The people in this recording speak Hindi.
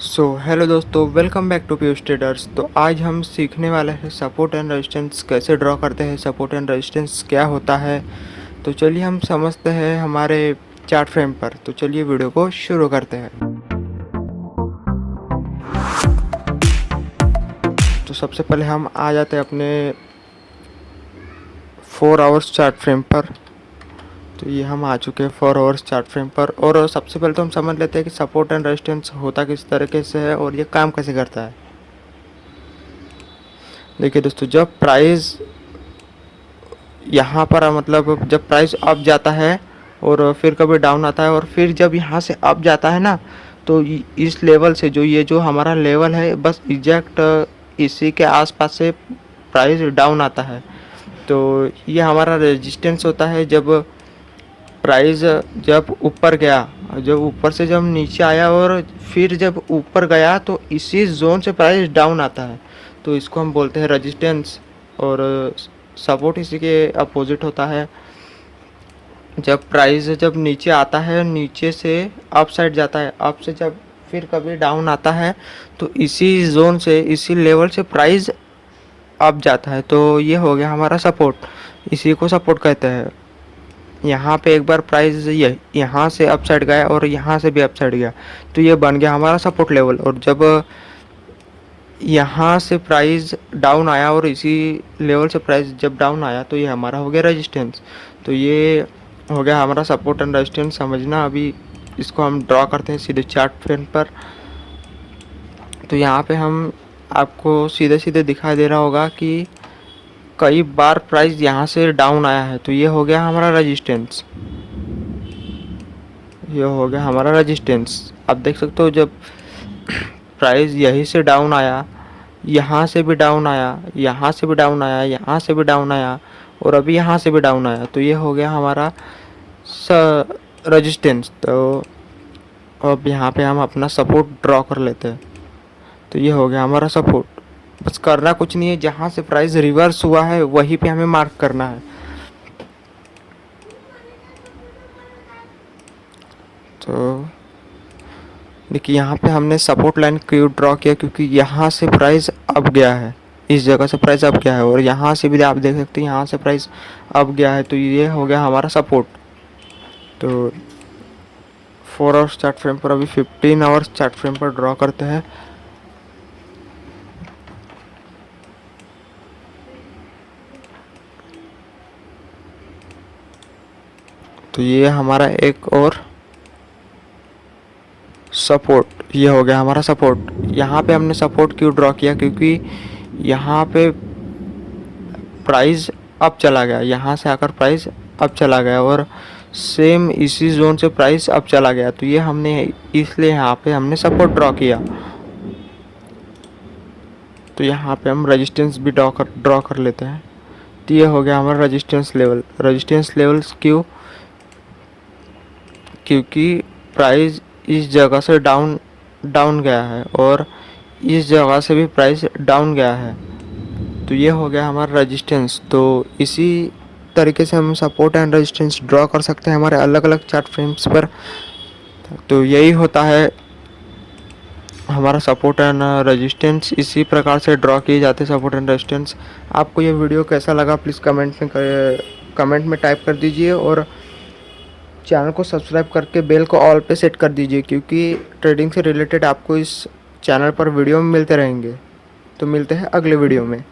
हेलो दोस्तों, welcome back to Piyush traders. तो आज हम सीखने वाले हैं सपोर्ट एंड रेजिस्टेंस कैसे ड्रॉ करते हैं, सपोर्ट एंड रेजिस्टेंस क्या होता है। तो चलिए हम समझते हैं हमारे चार्ट फ्रेम पर। तो चलिए वीडियो को शुरू करते हैं। तो सबसे पहले हम आ जाते हैं अपने 4 आवर्स चार्ट फ्रेम पर। तो ये हम आ चुके हैं 4 आवर्स चार्ट फ्रेम पर। और सबसे पहले तो हम समझ लेते हैं कि सपोर्ट एंड रेजिस्टेंस होता किस तरीके से है और ये काम कैसे करता है। देखिए दोस्तों, जब प्राइस यहाँ पर मतलब जब प्राइस अप जाता है और फिर कभी डाउन आता है और फिर जब यहाँ से अप जाता है ना, तो इस लेवल से जो हमारा लेवल है, बस एग्जैक्ट इसी के आसपास से प्राइस डाउन आता है। तो ये हमारा रेजिस्टेंस होता है। जब प्राइस जब ऊपर गया, जब ऊपर से जब नीचे आया और फिर जब ऊपर गया, तो इसी जोन से प्राइस डाउन आता है, तो इसको हम बोलते हैं रेजिस्टेंस। और सपोर्ट इसी के अपोजिट होता है। जब प्राइस जब नीचे आता है, नीचे से अप साइड जाता है, अप से जब फिर कभी डाउन आता है, तो इसी जोन से, इसी लेवल से प्राइस अप जाता है। तो ये हो गया हमारा सपोर्ट, इसी को सपोर्ट कहते हैं। यहाँ पे एक बार प्राइस यहाँ से अप साइड गया और यहाँ से भी अप साइड गया, तो ये बन गया हमारा सपोर्ट लेवल। और जब यहाँ से प्राइस डाउन आया और इसी लेवल से प्राइस जब डाउन आया, तो ये हमारा हो गया रेजिस्टेंस। तो ये हो गया हमारा सपोर्ट एंड रेजिस्टेंस। समझना, अभी इसको हम ड्रॉ करते हैं सीधे चार्ट फ्रेम पर। तो यहाँ पे हम आपको सीधे सीधे दिखाई दे रहा होगा कि कई बार प्राइस यहाँ से डाउन आया है, तो ये हो गया हमारा रेजिस्टेंस। ये हो गया हमारा रेजिस्टेंस। आप देख सकते हो, जब प्राइस यहीं से डाउन आया, यहाँ से भी डाउन आया, यहाँ से भी डाउन आया, यहाँ से भी डाउन आया और अभी यहाँ से भी डाउन आया, तो ये हो गया हमारा रेजिस्टेंस। तो अब यहाँ पे हम अपना सपोर्ट ड्रॉ कर लेते हैं। तो ये हो गया हमारा सपोर्ट। बस करना कुछ नहीं है, जहाँ से प्राइस रिवर्स हुआ है वहीं पे हमें मार्क करना है। तो देखिए, यहाँ पे हमने सपोर्ट लाइन क्यों ड्रॉ किया, क्योंकि यहाँ से प्राइस अप गया है, इस जगह से प्राइस अप गया है और यहाँ से भी आप देख सकते हैं यहाँ से प्राइस अप गया है, तो ये हो गया हमारा सपोर्ट। तो 4 आवर्स चार्ट फ्रेम पर, अभी 15 आवर्स चार्ट फ्रेम पर ड्रॉ करते हैं। तो ये हमारा एक और सपोर्ट, ये हो गया हमारा सपोर्ट। यहाँ पे हमने सपोर्ट क्यों ड्रॉ किया, क्योंकि यहाँ पे प्राइस अप चला गया, यहाँ से आकर प्राइस अप चला गया और सेम इसी जोन से प्राइस अप चला गया, तो ये हमने इसलिए यहाँ पे हमने सपोर्ट ड्रॉ किया। तो यहाँ पे हम रेजिस्टेंस भी ड्रॉ कर लेते हैं। तो ये हो गया हमारा रेजिस्टेंस लेवल। रेजिस्टेंस लेवल क्यों, क्योंकि प्राइस इस जगह से डाउन गया है और इस जगह से भी प्राइस डाउन गया है, तो ये हो गया हमारा रेजिस्टेंस। तो इसी तरीके से हम सपोर्ट एंड रेजिस्टेंस ड्रॉ कर सकते हैं हमारे अलग अलग चार्ट फ्रेम्स पर। तो यही होता है हमारा सपोर्ट एंड रेजिस्टेंस, इसी प्रकार से ड्रॉ किए जाते हैं सपोर्ट एंड रेजिस्टेंस। आपको ये वीडियो कैसा लगा प्लीज़ कमेंट में टाइप कर दीजिए और चैनल को सब्सक्राइब करके बेल को ऑल पे सेट कर दीजिए, क्योंकि ट्रेडिंग से रिलेटेड आपको इस चैनल पर वीडियो मिलते रहेंगे। तो मिलते हैं अगले वीडियो में।